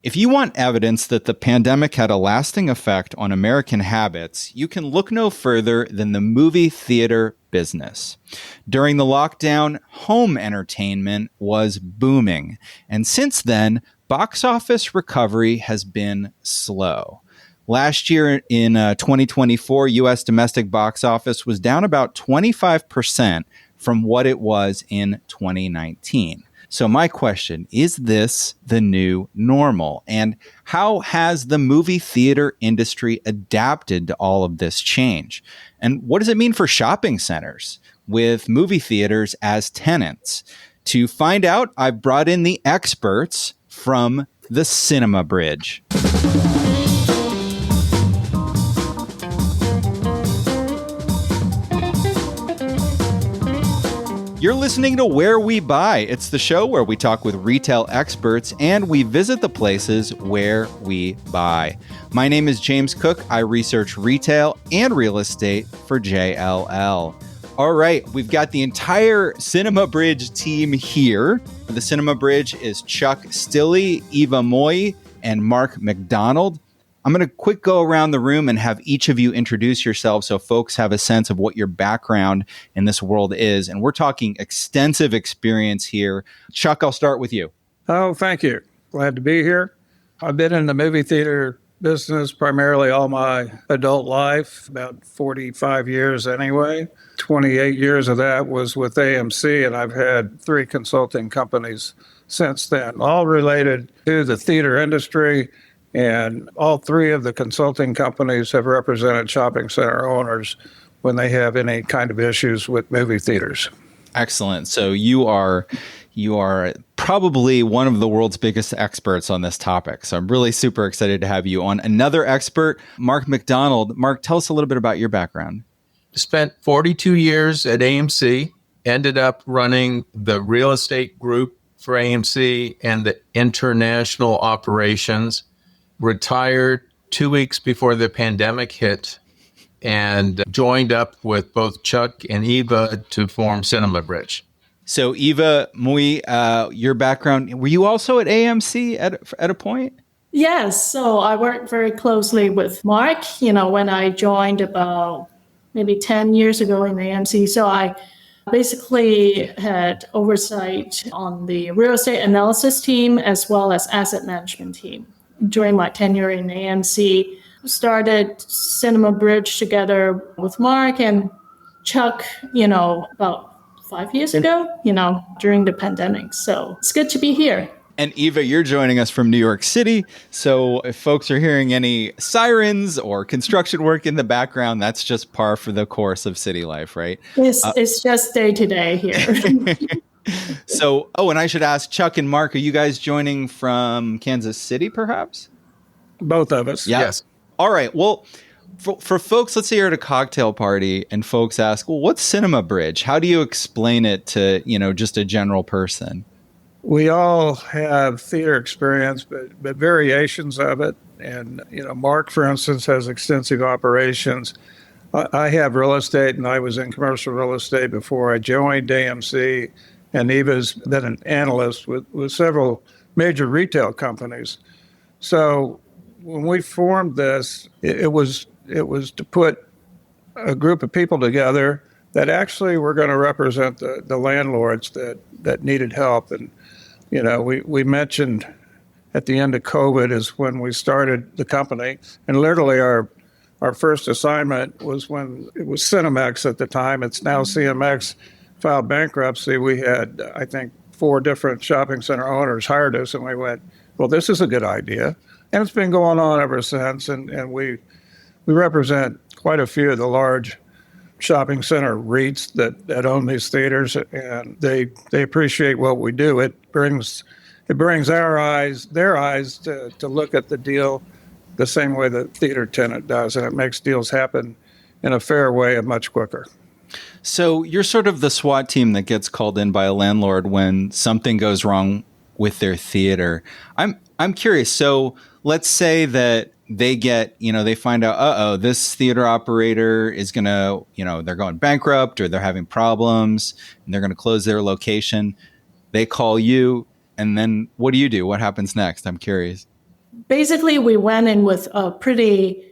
If you want evidence that the pandemic had a lasting effect on American habits, you can look no further than the movie theater business. During the lockdown, home entertainment was booming. And since then, box office recovery has been slow. Last year in 2024, U.S. domestic box office was down about 25% from what it was in 2019. So my question, is this the new normal? And how has the movie theater industry adapted to all of this change? And what does it mean for shopping centers with movie theaters as tenants? To find out, I've brought in the experts from the Cinema Bridge. You're listening to Where We Buy. It's the show where we talk with retail experts and we visit the places where we buy. My name is James Cook. I research retail and real estate for JLL. All right, we've got the entire Cinema Bridge team here. The Cinema Bridge is Chuck Stilley, Eva Mui, and Mark McDonald. I'm going to quick go around the room and have each of you introduce yourselves so folks have a sense of what your background in this world is. And we're talking extensive experience here. Chuck, I'll start with you. Oh, thank you. Glad to be here. I've been in the movie theater business primarily all my adult life, about 45 years anyway. 28 years of that was with AMC, and I've had 3 consulting companies since then, all related to the theater industry. And all 3 of the consulting companies have represented shopping center owners when they have any kind of issues with movie theaters. Excellent. So you are probably one of the world's biggest experts on this topic. So I'm really super excited to have you on. Another expert, Mark McDonald. Mark, tell us a little bit about your background. Spent 42 years at AMC, ended up running the real estate group for AMC and the international operations. Retired 2 weeks before the pandemic hit and joined up with both Chuck and Eva to form Cinema Bridge. So Eva Mui, your background, were you also at AMC at a point? Yes. So I worked very closely with Mark, when I joined about maybe 10 years ago in AMC. So I basically had oversight on the real estate analysis team as well as asset management team. During my tenure in AMC, started Cinema Bridge together with Mark and Chuck, about 5 years ago, during the pandemic. So it's good to be here. And Eva, you're joining us from New York City. So if folks are hearing any sirens or construction work in the background, that's just par for the course of city life, right? It's just day to day here. So, and I should ask Chuck and Mark, are you guys joining from Kansas City, perhaps? Both of us. Yeah. Yes. All right. Well, for folks, let's say you're at a cocktail party and folks ask, well, what's Cinema Bridge? How do you explain it to, just a general person? We all have theater experience, but variations of it. And, Mark, for instance, has extensive operations. I have real estate, and I was in commercial real estate before I joined AMC. And Eva's been an analyst with several major retail companies. So when we formed this, it was to put a group of people together that actually were going to represent the landlords that needed help. And, we mentioned at the end of COVID is when we started the company. And literally our first assignment was when it was Cinemex at the time. It's now CMX. Filed bankruptcy. We had, I think, 4 different shopping center owners hired us, and we went, well, this is a good idea. And it's been going on ever since, and we represent quite a few of the large shopping center REITs that own these theaters, and they appreciate what we do. It brings their eyes to look at the deal the same way the theater tenant does, and it makes deals happen in a fair way and much quicker. So you're sort of the SWAT team that gets called in by a landlord when something goes wrong with their theater. I'm curious. So let's say that they get, they find out, this theater operator is going to, they're going bankrupt or they're having problems and they're going to close their location. They call you. And then what do you do? What happens next? I'm curious. basically we went in with a pretty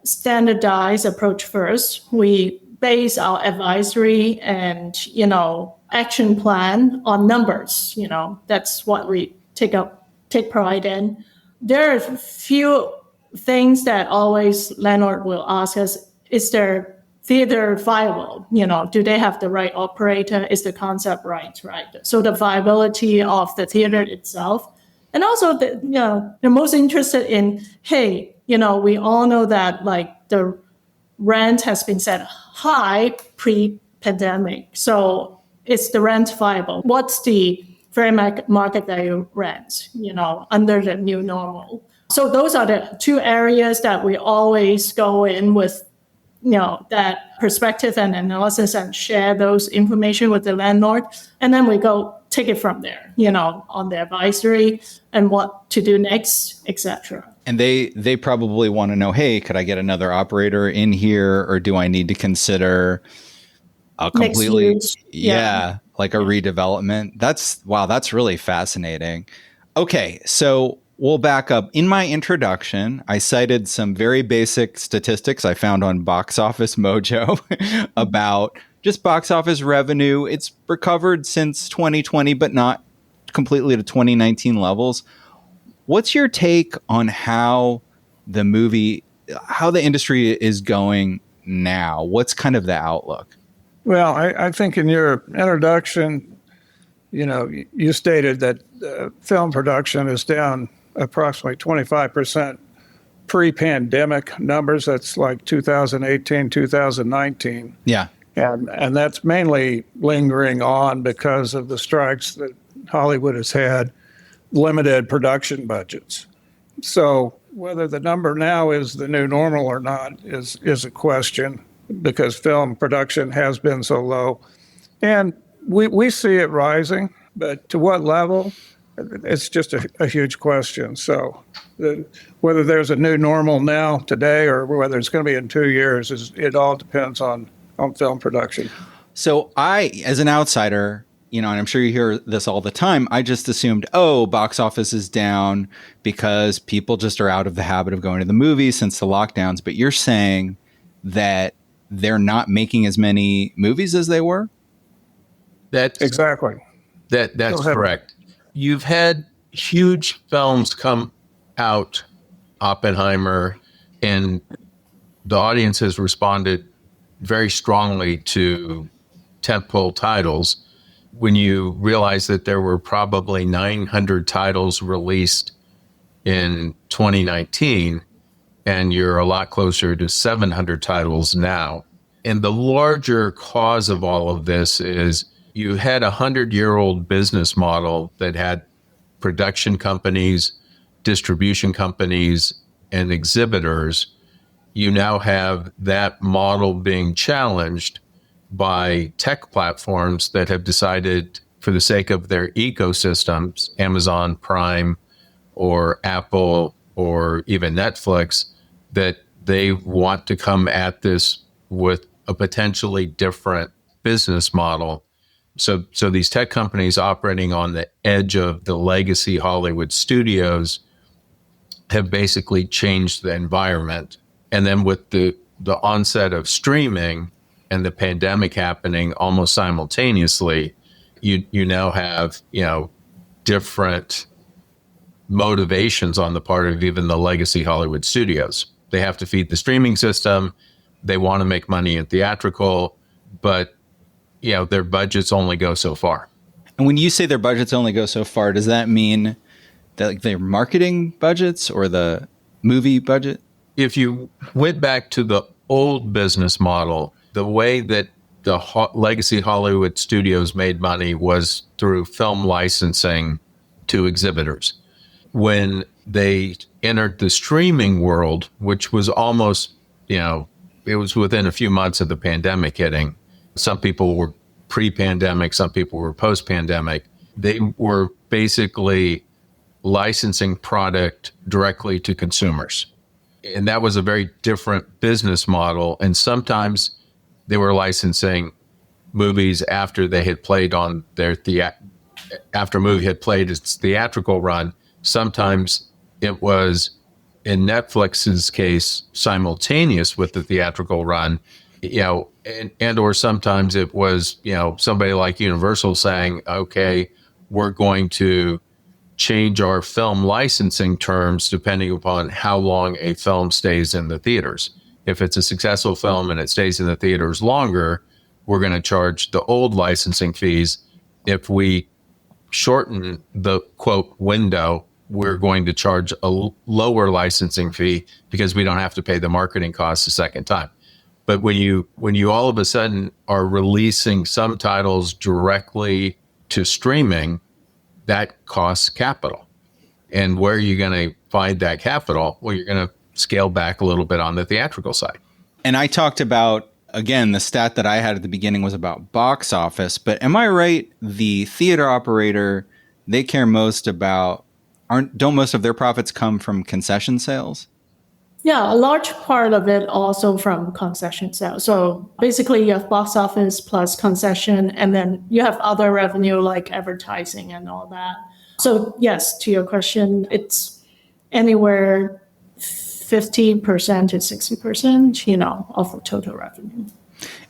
standardized approach first. We base our advisory and, action plan on numbers. That's what we take pride in. There are a few things that always landlord will ask us: is their theater viable? Do they have the right operator? Is the concept right? So the viability of the theater itself, and also they're most interested in, hey, we all know that like the rent has been set high pre-pandemic. So is the rent viable? What's the fair market value rent, under the new normal? So those are the two areas that we always go in with, that perspective and analysis, and share those information with the landlord. And then we go take it from there, on the advisory and what to do next, etc. And they probably want to know, hey, could I get another operator in here, or do I need to consider a completely, like a redevelopment? That's really fascinating. Okay, so we'll back up. In my introduction, I cited some very basic statistics I found on Box Office Mojo about just box office revenue. It's recovered since 2020, but not completely to 2019 levels. What's your take on how the industry is going now? What's kind of the outlook? Well, I think in your introduction, you stated that film production is down approximately 25% pre-pandemic numbers. That's like 2018, 2019. Yeah. And that's mainly lingering on because of the strikes that Hollywood has had, limited production budgets. So whether the number now is the new normal or not is a question, because film production has been so low. And we see it rising, but to what level? It's just a huge question. So whether there's a new normal now, today, or whether it's going to be in 2 years, it all depends on film production. So I, as an outsider, and I'm sure you hear this all the time, I just assumed, box office is down because people just are out of the habit of going to the movies since the lockdowns. But you're saying that they're not making as many movies as they were? Exactly. That's correct. You've had huge films come out, Oppenheimer, and the audience has responded very strongly to tentpole titles. When you realize that there were probably 900 titles released in 2019, and you're a lot closer to 700 titles now. And the larger cause of all of this is you had a 100-year-old business model that had production companies, distribution companies, and exhibitors. You now have that model being challenged by tech platforms that have decided, for the sake of their ecosystems, Amazon Prime or Apple or even Netflix, that they want to come at this with a potentially different business model. So these tech companies operating on the edge of the legacy Hollywood studios have basically changed the environment. And then with the onset of streaming and the pandemic happening almost simultaneously, you now have, different motivations on the part of even the legacy Hollywood studios. They have to feed the streaming system. They want to make money in theatrical, but their budgets only go so far. And when you say their budgets only go so far, does that mean that their marketing budgets or the movie budget? If you went back to the old business model, the way that the legacy Hollywood studios made money was through film licensing to exhibitors. When they entered the streaming world, which was almost, it was within a few months of the pandemic hitting. Some people were pre-pandemic, some people were post-pandemic. They were basically licensing product directly to consumers. And that was a very different business model. And sometimes they were licensing movies after they had played on their after a movie had played its theatrical run. Sometimes it was, in Netflix's case, simultaneous with the theatrical run, and or sometimes it was, somebody like Universal saying, okay, we're going to change our film licensing terms depending upon how long a film stays in the theaters. If it's a successful film and it stays in the theaters longer, we're going to charge the old licensing fees. If we shorten the quote window, we're going to charge a lower licensing fee because we don't have to pay the marketing costs a second time. But when you all of a sudden are releasing some titles directly to streaming, that costs capital. And where are you going to find that capital? Well, you're going to scale back a little bit on the theatrical side. And I talked about, again, the stat that I had at the beginning was about box office, but am I right? The theater operator, they care most about, don't most of their profits come from concession sales? Yeah, a large part of it also from concession sales. So basically you have box office plus concession, and then you have other revenue like advertising and all that. So yes, to your question, it's anywhere 50% to 60%, of the total revenue.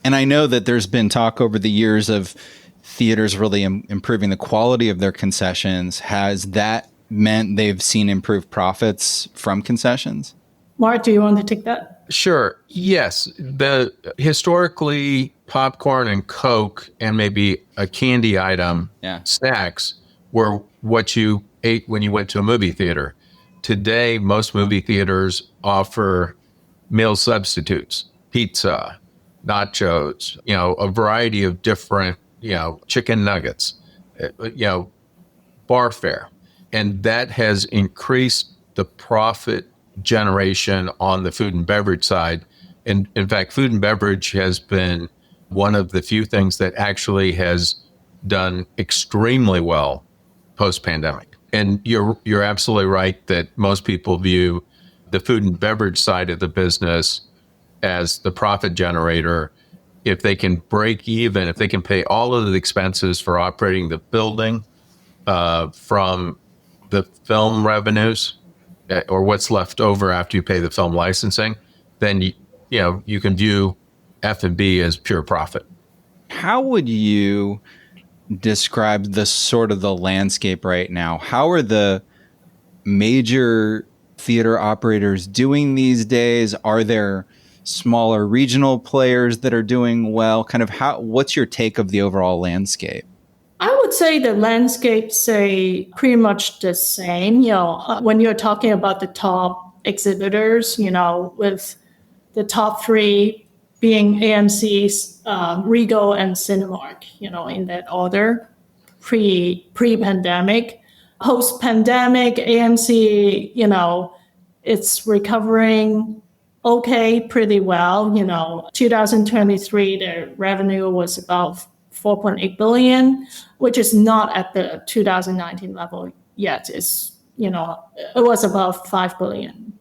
And I know that there's been talk over the years of theaters really improving the quality of their concessions. Has that meant they've seen improved profits from concessions? Mark, do you want to take that? Sure. Yes. The historically popcorn and Coke and maybe a candy item, snacks, were what you ate when you went to a movie theater. Today, most movie theaters offer meal substitutes, pizza, nachos, a variety of different, chicken nuggets, bar fare. And that has increased the profit generation on the food and beverage side. And in fact, food and beverage has been one of the few things that actually has done extremely well post-pandemic. And you're absolutely right that most people view the food and beverage side of the business as the profit generator. If they can break even, if they can pay all of the expenses for operating the building from the film revenues, or what's left over after you pay the film licensing, then you can view F&B as pure profit. How would you describe the landscape right now? How are the major theater operators doing these days? Are there smaller regional players that are doing well? What's your take of the overall landscape? I would say the landscape say pretty much the same. When you're talking about the top exhibitors, with the top three being AMC's, Regal, and Cinemark, in that order, pre-pandemic. Post-pandemic, AMC, it's recovering pretty well. 2023, their revenue was about $4.8 billion, which is not at the 2019 level yet. It was about $5 billion,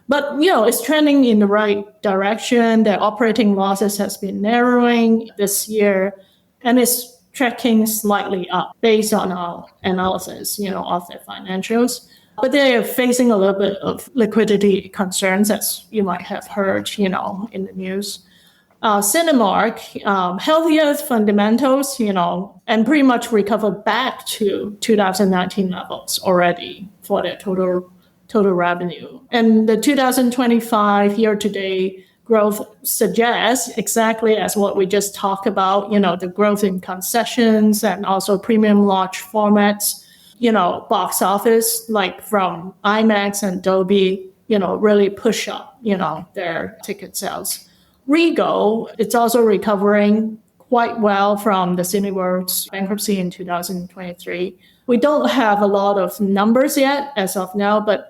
But, it's trending in the right direction. Their operating losses has been narrowing this year, and it's tracking slightly up based on our analysis, of their financials. But they're facing a little bit of liquidity concerns, as you might have heard, in the news. Cinemark, healthier fundamentals, and pretty much recovered back to 2019 levels already for their total revenue. And the 2025 year-to-date growth suggests exactly as what we just talked about, the growth in concessions and also premium large formats, box office, like from IMAX and Dolby, really push up, their ticket sales. Regal, it's also recovering quite well from the Cineworld's bankruptcy in 2023. We don't have a lot of numbers yet as of now, but,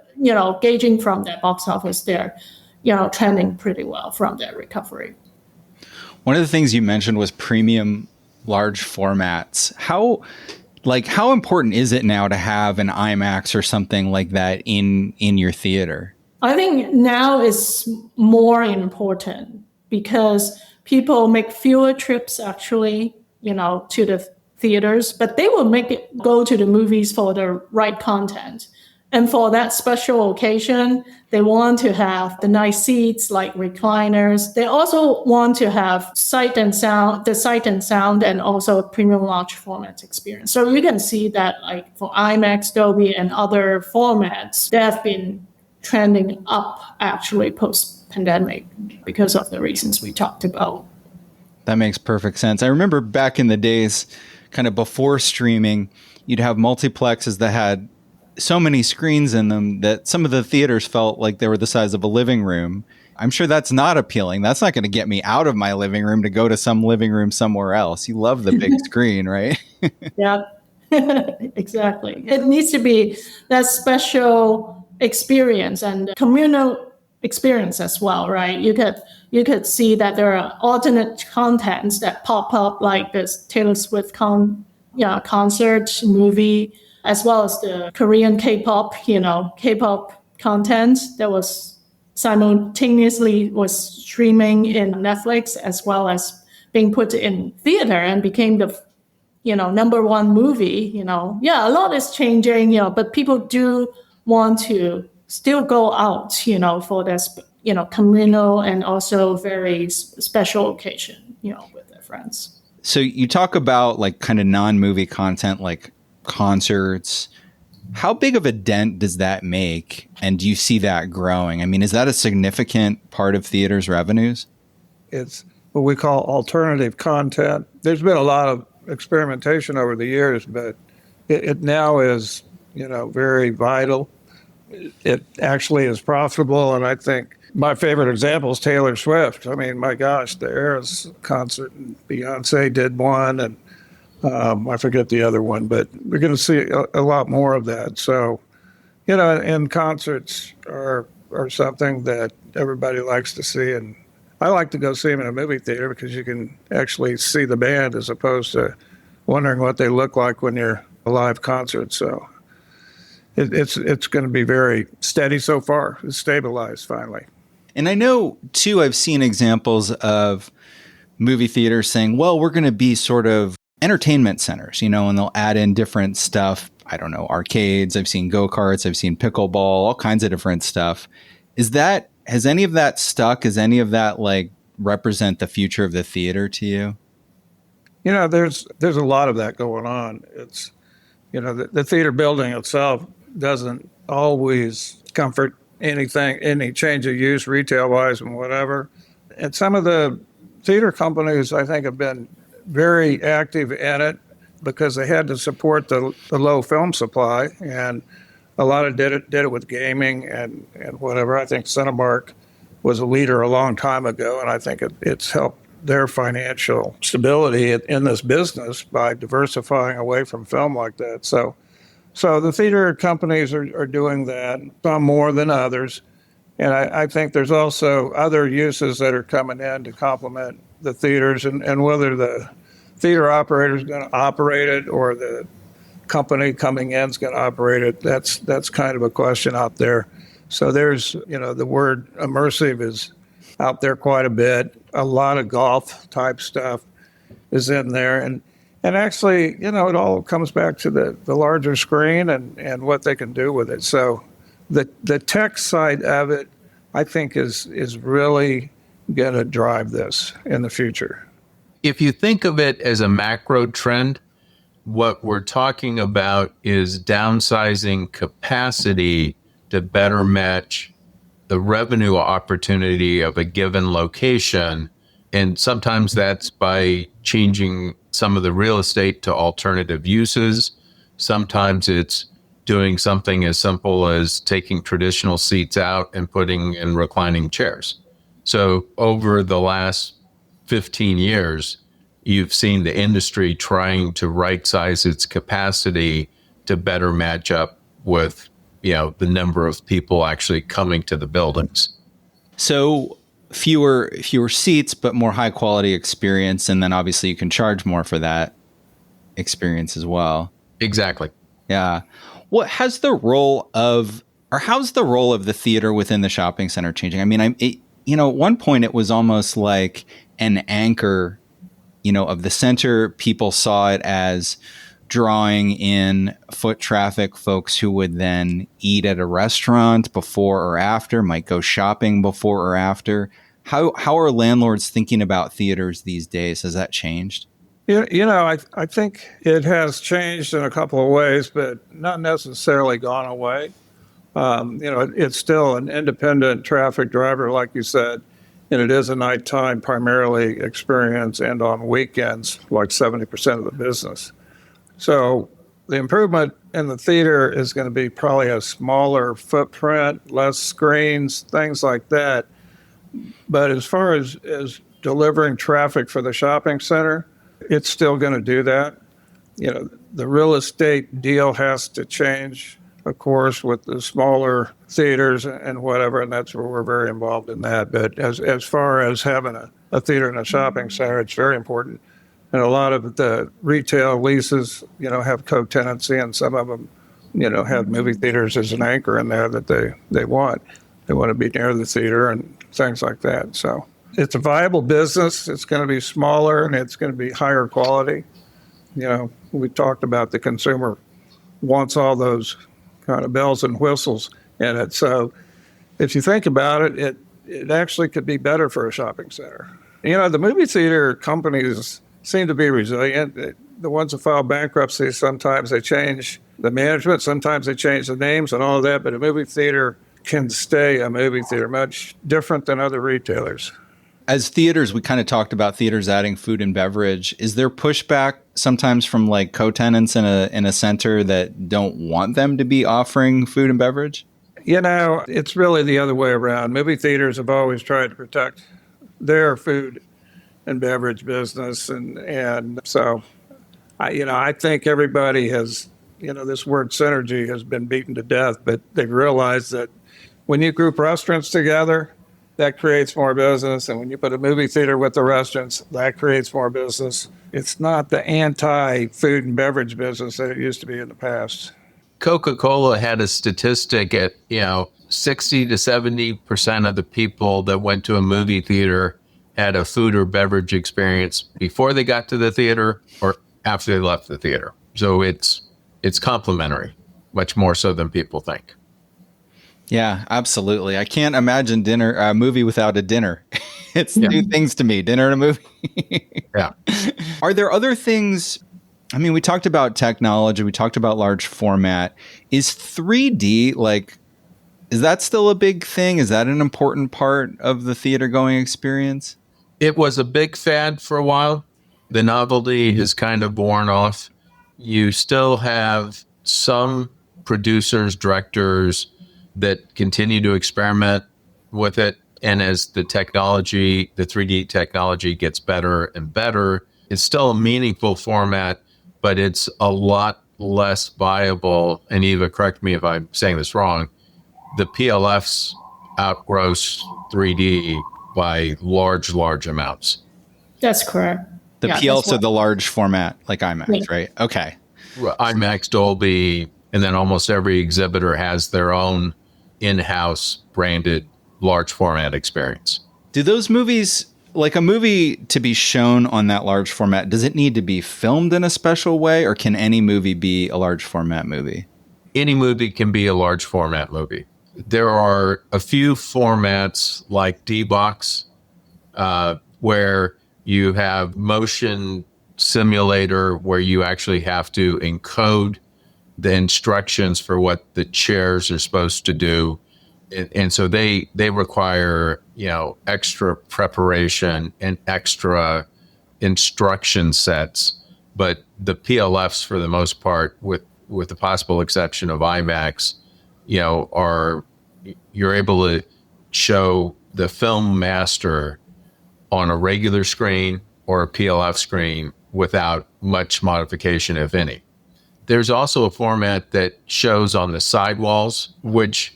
gauging from that box office, they're, trending pretty well from their recovery. One of the things you mentioned was premium large formats. How important is it now to have an IMAX or something like that in your theater? I think now is more important because people make fewer trips actually, to the theaters, but they will go to the movies for the right content. And for that special occasion, they want to have the nice seats like recliners. They also want to have sight and sound, and also premium large format experience. So you can see that like for IMAX, Dolby, and other formats, they have been trending up actually post-pandemic because of the reasons we talked about. That makes perfect sense. I remember back in the days, kind of before streaming, you'd have multiplexes that had so many screens in them that some of the theaters felt like they were the size of a living room. I'm sure that's not appealing. That's not going to get me out of my living room to go to some living room somewhere else. You love the big screen, right? Yeah, exactly. It needs to be that special experience and communal experience as well, right? You could see that there are alternate contents that pop up, like this Taylor Swift concert, movie, as well as the Korean K-pop content that was simultaneously was streaming in Netflix as well as being put in theater and became the number one movie. A lot is changing, but people do want to still go out, for this, communal and also very special occasion, with their friends. So you talk about like kind of non-movie content like concerts. How big of a dent does that make? And do you see that growing? I mean, is that a significant part of theaters' revenues? It's what we call alternative content. There's been a lot of experimentation over the years, but it now is, very vital. It actually is profitable. And I think my favorite example is Taylor Swift. I mean, my gosh, the Eras concert, and Beyonce did one, and I forget the other one, but we're going to see a lot more of that. So, and concerts are something that everybody likes to see. And I like to go see them in a movie theater because you can actually see the band as opposed to wondering what they look like when you're a live concert. So it's going to be very steady so far. It's stabilized finally. And I know, too, I've seen examples of movie theaters saying, well, we're going to be sort of entertainment centers, and they'll add in different stuff. I don't know, arcades. I've seen go-karts. I've seen pickleball, all kinds of different stuff. Has any of that stuck? Has any of that like represent the future of the theater to you? There's a lot of that going on. It's, the theater building itself doesn't always comfort anything, any change of use retail-wise and whatever. And some of the theater companies, I think, have been very active in it because they had to support the low film supply, and a lot of did it with gaming and whatever. I think Cinemark was a leader a long time ago, and I think it's helped their financial stability in this business by diversifying away from film like that. So the theater companies are doing that, some more than others. And I think there's also other uses that are coming in to complement the theaters, and whether the theater operator is going to operate it or the company coming in is going to operate it, that's kind of a question out there. So there's, the word immersive is out there quite a bit. A lot of golf type stuff is in there. And actually, it all comes back to the larger screen and what they can do with it. So the tech side of it, I think, is really going to drive this in the future. If you think of it as a macro trend, what we're talking about is downsizing capacity to better match the revenue opportunity of a given location. And sometimes that's by changing some of the real estate to alternative uses. Sometimes it's doing something as simple as taking traditional seats out and putting in reclining chairs. So over the last 15 years, you've seen the industry trying to right-size its capacity to better match up with, the number of people actually coming to the buildings. So fewer seats, but more high quality experience. And then obviously you can charge more for that experience as well. Exactly. Yeah. How's the role of the theater within the shopping center changing? I mean, at one point it was almost like an anchor, of the center. People saw it as drawing in foot traffic, folks who would then eat at a restaurant before or after, might go shopping before or after. How are landlords thinking about theaters these days? Has that changed? I think it has changed in a couple of ways, but not necessarily gone away. It's still an independent traffic driver, like you said, and it is a nighttime primarily experience and on weekends, like 70% of the business. So the improvement in the theater is going to be probably a smaller footprint, less screens, things like that. But as far as delivering traffic for the shopping center, it's still going to do that. The real estate deal has to change, of course, with the smaller theaters and whatever, and that's where we're very involved in that. But as far as having a theater in a shopping center, it's very important. And a lot of the retail leases, have co-tenancy, and some of them, have movie theaters as an anchor in there that they want. They want to be near the theater and things like that. So it's a viable business. It's going to be smaller and it's going to be higher quality. We talked about the consumer wants all those kind of bells and whistles in it. So if you think about it, it actually could be better for a shopping center. The movie theater companies seem to be resilient. The ones that file bankruptcy, sometimes they change the management, sometimes they change the names and all of that, but a movie theater can stay a movie theater, much different than other retailers. As theaters, we kind of talked about theaters adding food and beverage. Is there pushback sometimes from like co-tenants in a center that don't want them to be offering food and beverage? It's really the other way around. Movie theaters have always tried to protect their food and beverage business. And so, I think everybody has, this word synergy has been beaten to death, but they've realized that when you group restaurants together, that creates more business. And when you put a movie theater with the restaurants, that creates more business. It's not the anti-food and beverage business that it used to be in the past. Coca-Cola had a statistic at, 60 to 70% of the people that went to a movie theater had a food or beverage experience before they got to the theater or after they left the theater. So it's complementary, much more so than people think. Yeah, absolutely. I can't imagine a movie without a dinner. It's two things to me, dinner and a movie. Yeah. Are there other things? I mean, we talked about technology. We talked about large format. Is 3D is that still a big thing? Is that an important part of the theater going experience? It was a big fad for a while. The novelty has kind of worn off. You still have some producers, directors that continue to experiment with it. And as the 3D technology gets better and better, it's still a meaningful format, but it's a lot less viable. And Eva, correct me if I'm saying this wrong, the PLFs outgross 3D by large amounts. That's correct. The PLFs are the large format, like IMAX, right? Okay. IMAX, Dolby, and then almost every exhibitor has their own in-house branded large format experience. Do those movies, like a movie to be shown on that large format, does it need to be filmed in a special way, or can any movie be a large format movie? Any movie can be a large format movie. There are a few formats like D-Box, where you have motion simulator where you actually have to encode the instructions for what the chairs are supposed to do. And so they require, extra preparation and extra instruction sets. But the PLFs, for the most part, with the possible exception of IMAX, you're able to show the film master on a regular screen or a PLF screen without much modification, if any. There's also a format that shows on the sidewalls, which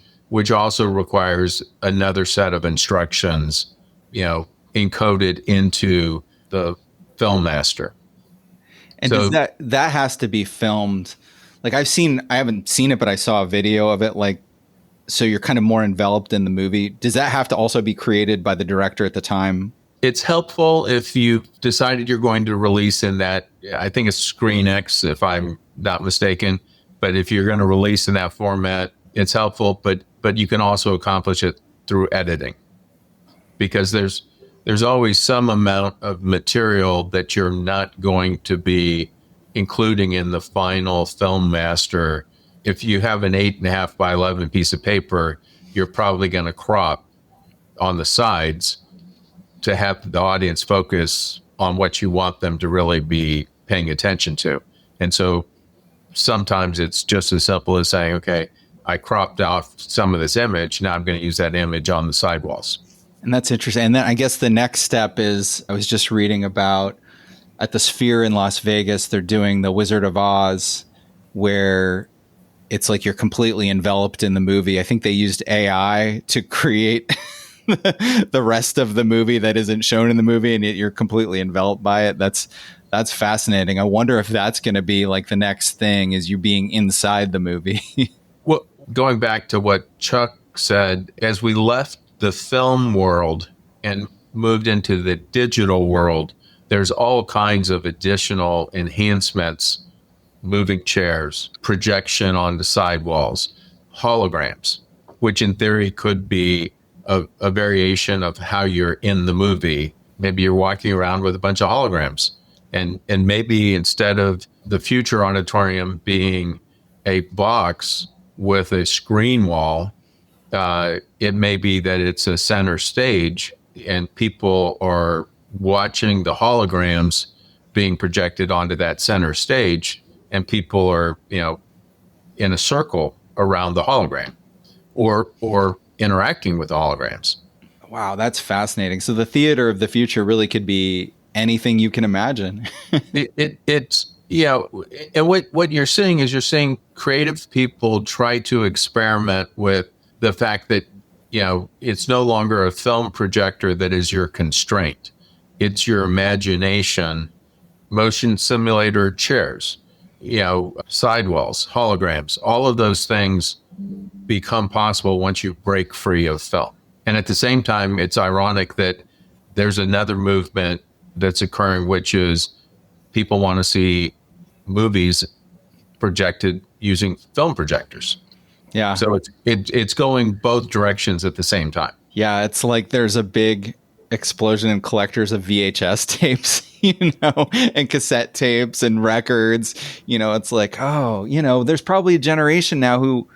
also requires another set of instructions, encoded into the film master. And does that has to be filmed? Like I haven't seen it, but I saw a video of it. So you're kind of more enveloped in the movie. Does that have to also be created by the director at the time? It's helpful if you decided you're going to release in that, I think it's Screen X, if I'm not mistaken. But if you're going to release in that format, it's helpful. But you can also accomplish it through editing, because there's always some amount of material that you're not going to be including in the final film master. If you have an 8.5 by 11 piece of paper, you're probably going to crop on the sides to have the audience focus on what you want them to really be paying attention to. And so sometimes it's just as simple as saying, okay, I cropped off some of this image. Now I'm going to use that image on the sidewalls. And that's interesting. And then I guess the next step is, I was just reading about at the Sphere in Las Vegas, they're doing the Wizard of Oz, where it's like you're completely enveloped in the movie. I think they used AI to create the rest of the movie that isn't shown in the movie, and yet you're completely enveloped by it. That's fascinating. I wonder if that's going to be like the next thing, is you being inside the movie. Well, going back to what Chuck said, as we left the film world and moved into the digital world, there's all kinds of additional enhancements: moving chairs, projection on the sidewalls, holograms, which in theory could be a variation of how you're in the movie. Maybe you're walking around with a bunch of holograms, and maybe instead of the future auditorium being a box with a screen wall, it may be that it's a center stage and people are watching the holograms being projected onto that center stage, and people are, in a circle around the hologram or interacting with the holograms. Wow, that's fascinating. So the theater of the future really could be anything you can imagine. It's and what you're seeing is, you're seeing creative people try to experiment with the fact that, it's no longer a film projector that is your constraint. It's your imagination, motion simulator chairs, sidewalls, holograms, all of those things become possible once you break free of film. And at the same time, it's ironic that there's another movement that's occurring, which is people want to see movies projected using film projectors. Yeah. So it's going both directions at the same time. Yeah, it's like there's a big explosion in collectors of VHS tapes, and cassette tapes and records. It's like, there's probably a generation now who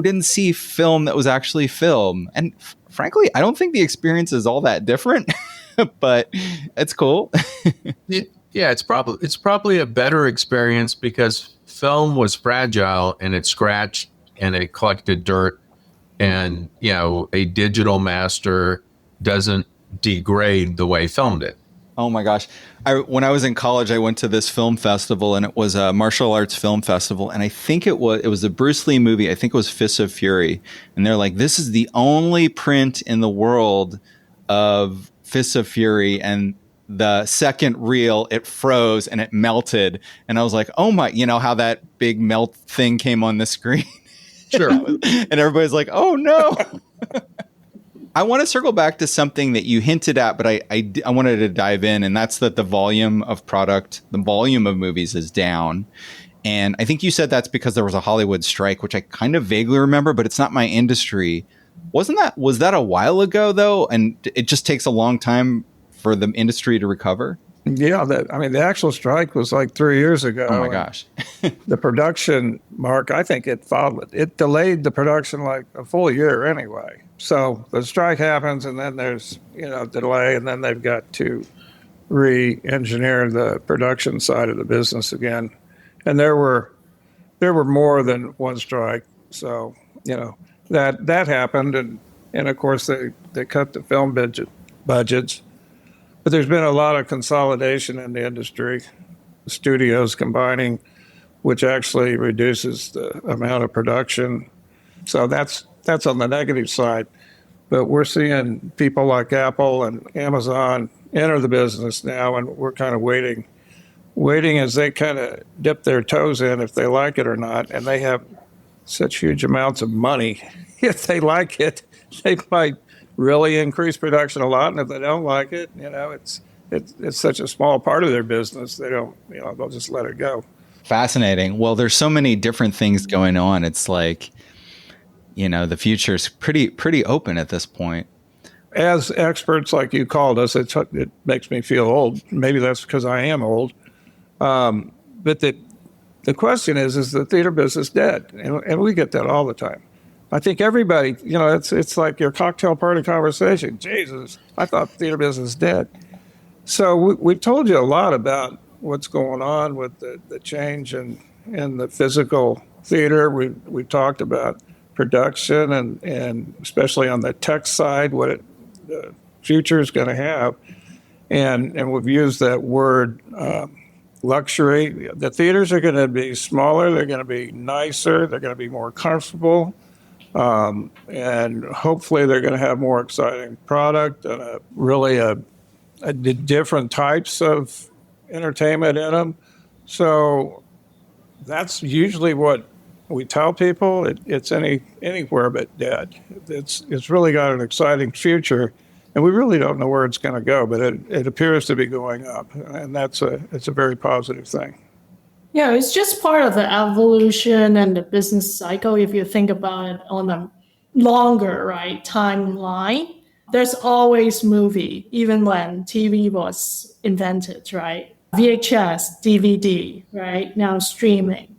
didn't see film that was actually film. And frankly, I don't think the experience is all that different, but it's cool. Yeah, it's probably a better experience, because film was fragile and it scratched and it collected dirt, and a digital master doesn't degrade the way film did. Oh my gosh. When I was in college, I went to this film festival, and it was a martial arts film festival. And I think it was a Bruce Lee movie. I think it was Fists of Fury. And they're like, this is the only print in the world of Fists of Fury. And the second reel, it froze and it melted. And I was like, oh my, how that big melt thing came on the screen. Sure. And everybody's like, oh no. I want to circle back to something that you hinted at, but I wanted to dive in, and that's that the volume of movies is down. And I think you said that's because there was a Hollywood strike, which I kind of vaguely remember, but it's not my industry. Was that a while ago though? And it just takes a long time for the industry to recover? Yeah, the actual strike was like 3 years ago. Oh my gosh. The production, Mark, I think it followed. It delayed the production like a full year anyway. So the strike happens, and then there's delay, and then they've got to re-engineer the production side of the business again. And there were more than one strike. So that happened, and of course they cut the film budgets. But there's been a lot of consolidation in the industry, studios combining, which actually reduces the amount of production. So that's on the negative side. But we're seeing people like Apple and Amazon enter the business now, and we're kind of waiting as they kind of dip their toes in if they like it or not. And they have such huge amounts of money. If they like it, they might really increase production a lot, and if they don't like it, it's such a small part of their business, they don't, they'll just let it go. Fascinating. Well, there's so many different things going on. It's like, the future's pretty open at this point. As experts like you called us, it makes me feel old. Maybe that's because I am old. But the question is the theater business dead? And we get that all the time. I think everybody, it's like your cocktail party conversation. Jesus, I thought the theater business is dead. So we've told you a lot about what's going on with the change in the physical theater. We've talked about production and especially on the tech side, what the future is going to have. And we've used that word luxury. The theaters are going to be smaller. They're going to be nicer. They're going to be more comfortable. And hopefully they're going to have more exciting product and really different types of entertainment in them. So that's usually what we tell people. It's anywhere but dead. It's really got an exciting future, and we really don't know where it's going to go, but it appears to be going up, and it's a very positive thing. Yeah, it's just part of the evolution and the business cycle. If you think about it on a longer, right, timeline, there's always movie, even when TV was invented, right? VHS, DVD, right? Now streaming.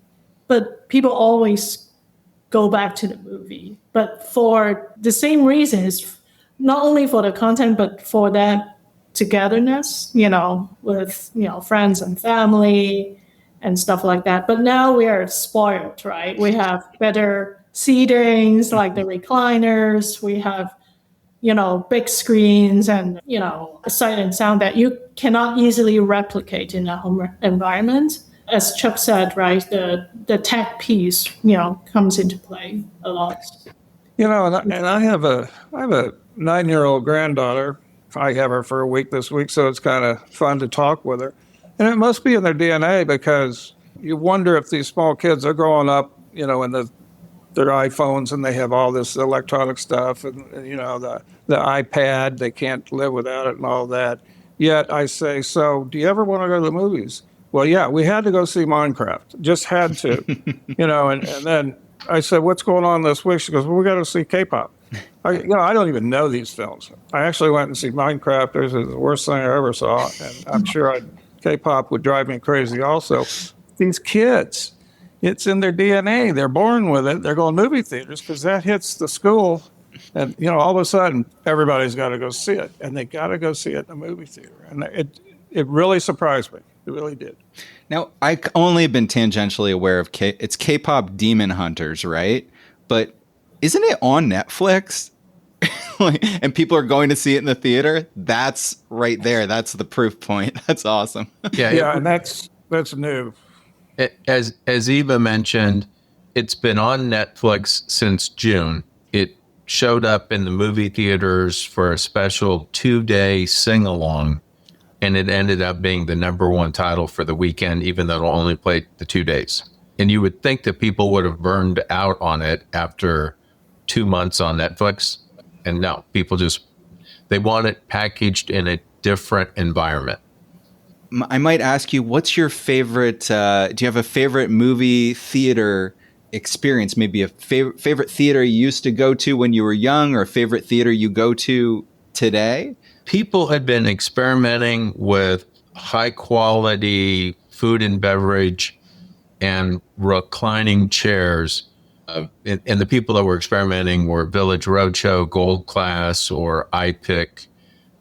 But people always go back to the movie. But for the same reasons, not only for the content, but for that togetherness, with, friends and family and stuff like that. But now we are spoiled, right? We have better seatings, like the recliners. We have, big screens and, sight and sound that you cannot easily replicate in a home environment. As Chuck said, right, the tech piece, comes into play a lot. And I have a 9-year-old granddaughter. I have her for a week this week, so it's kind of fun to talk with her. And it must be in their DNA, because you wonder if these small kids are growing up, in their iPhones, and they have all this electronic stuff, and the iPad, they can't live without it and all that. Yet I say, so do you ever want to go to the movies? Well, yeah, we had to go see Minecraft. Just had to, and then I said, what's going on this week? She goes, well, we got to see K-pop. I don't even know these films. I actually went and see Minecraft. It was the worst thing I ever saw. And I'm sure K-pop would drive me crazy also. These kids, it's in their DNA. They're born with it. They're going to movie theaters because that hits the school. And, all of a sudden, everybody's got to go see it. And they got to go see it in a movie theater. And it really surprised me. It really did. Now, I only been tangentially aware of it's K-pop Demon Hunters, right? But isn't it on Netflix? And people are going to see it in the theater? That's right there. That's the proof point. That's awesome. Yeah, and that's new. As Eva mentioned, it's been on Netflix since June. It showed up in the movie theaters for a special 2-day sing-along, and it ended up being the #1 title for the weekend, even though it only played the 2 days. And you would think that people would have burned out on it after 2 months on Netflix. And no, people they want it packaged in a different environment. I might ask you, what's your favorite, do you have a favorite movie theater experience? Maybe a favorite theater you used to go to when you were young, or a favorite theater you go to today? People had been experimenting with high quality food and beverage and reclining chairs. And the people that were experimenting were Village Roadshow, Gold Class, or iPick.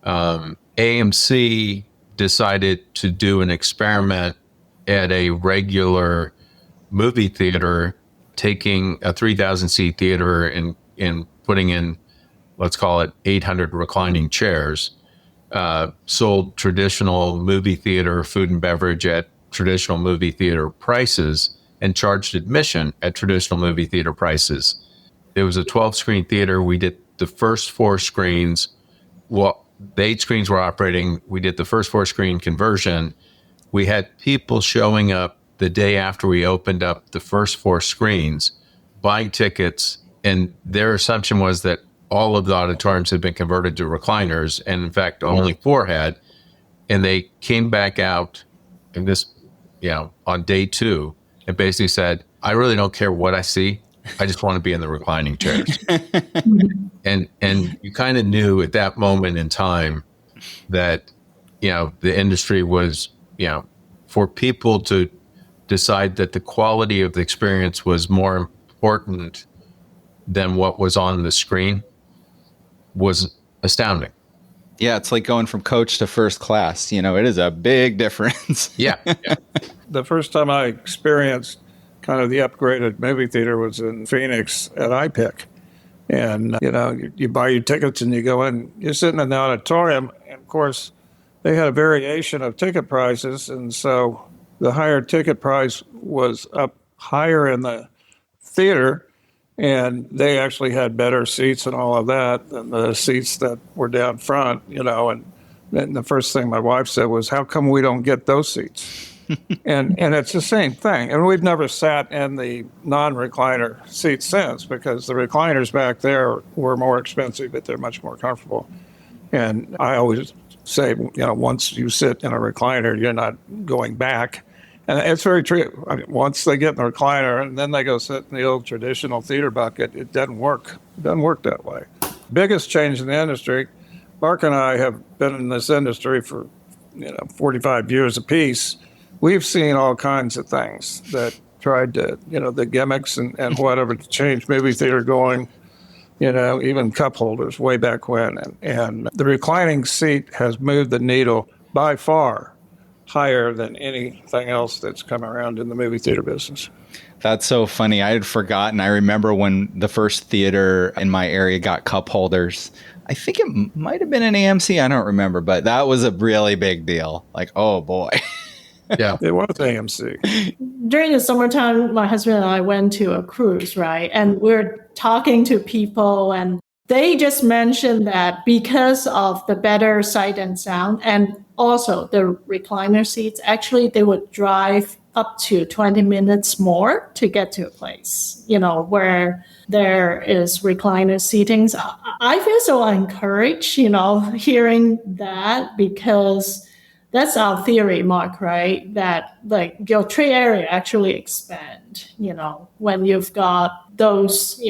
AMC decided to do an experiment at a regular movie theater, taking a 3,000-seat theater and putting in, let's call it 800 reclining chairs, sold traditional movie theater food and beverage at traditional movie theater prices, and charged admission at traditional movie theater prices. It was a 12-screen theater. We did the first 4 screens. Well, the 8 screens were operating. We did the first 4-screen conversion. We had people showing up the day after we opened up the first 4 screens, buying tickets, and their assumption was that all of the auditoriums had been converted to recliners, and in fact, only 4 had. And they came back out, and this on day 2 and basically said, I really don't care what I see. I just want to be in the reclining chairs. and you kind of knew at that moment in time that, the industry was, for people to decide that the quality of the experience was more important than what was on the screen was astounding. Yeah, it's like going from coach to first class. It is a big difference. Yeah. The first time I experienced kind of the upgraded movie theater was in Phoenix at iPic. And, you buy your tickets and you go in, you're sitting in the auditorium. And of course, they had a variation of ticket prices. And so the higher ticket price was up higher in the theater. And they actually had better seats and all of that than the seats that were down front, And then the first thing my wife said was, how come we don't get those seats? and it's the same thing. And we've never sat in the non-recliner seats since, because the recliners back there were more expensive, but they're much more comfortable. And I always say, once you sit in a recliner, you're not going back. And it's very true. I mean, once they get in the recliner and then they go sit in the old traditional theater bucket, it doesn't work. It doesn't work that way. Biggest change in the industry, Mark and I have been in this industry for 45 years apiece. We've seen all kinds of things that tried to, the gimmicks and whatever to change movie theater going, even cup holders way back when. And the reclining seat has moved the needle by far higher than anything else that's come around in the movie theater business. That's so funny. I had forgotten. I remember when the first theater in my area got cup holders. I think it might have been an AMC. I don't remember, but that was a really big deal. Like, oh boy. Yeah. It was AMC. During the summertime, my husband and I went to a cruise, right? And we're talking to people, and they just mentioned that because of the better sight and sound, and also the recliner seats, actually they would drive up to 20 minutes more to get to a place, where there is recliner seatings. I feel so encouraged, hearing that, because that's our theory, Mark, right? That like your trade area actually expand, when you've got those,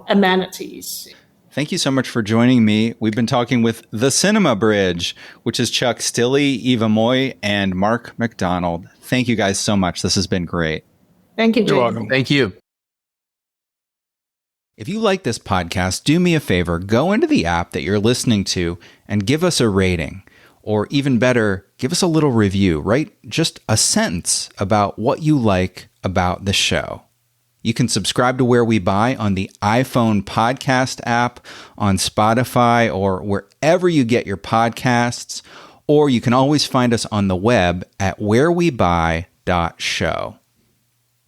amenities. Thank you so much for joining me. We've been talking with The Cinema Bridge, which is Chuck Stilley, Eva Mui, and Mark McDonald. Thank you guys so much. This has been great. Thank you, Jay. You're welcome. Thank you. If you like this podcast, do me a favor, go into the app that you're listening to and give us a rating. Or even better, give us a little review. Write just a sentence about what you like about the show. You can subscribe to Where We Buy on the iPhone podcast app, on Spotify, or wherever you get your podcasts. Or you can always find us on the web at wherewebuy.show.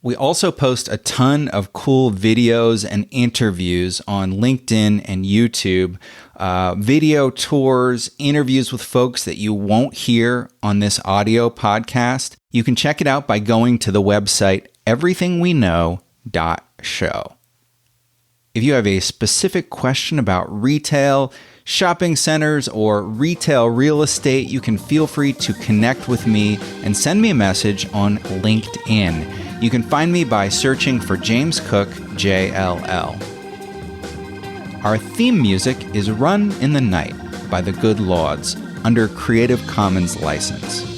We also post a ton of cool videos and interviews on LinkedIn and YouTube, video tours, interviews with folks that you won't hear on this audio podcast. You can check it out by going to the website everythingweknow.show. If you have a specific question about retail, shopping centers, or retail real estate, you can feel free to connect with me and send me a message on LinkedIn. You can find me by searching for James Cook, JLL. Our theme music is Run in the Night by the Good Lords under Creative Commons license.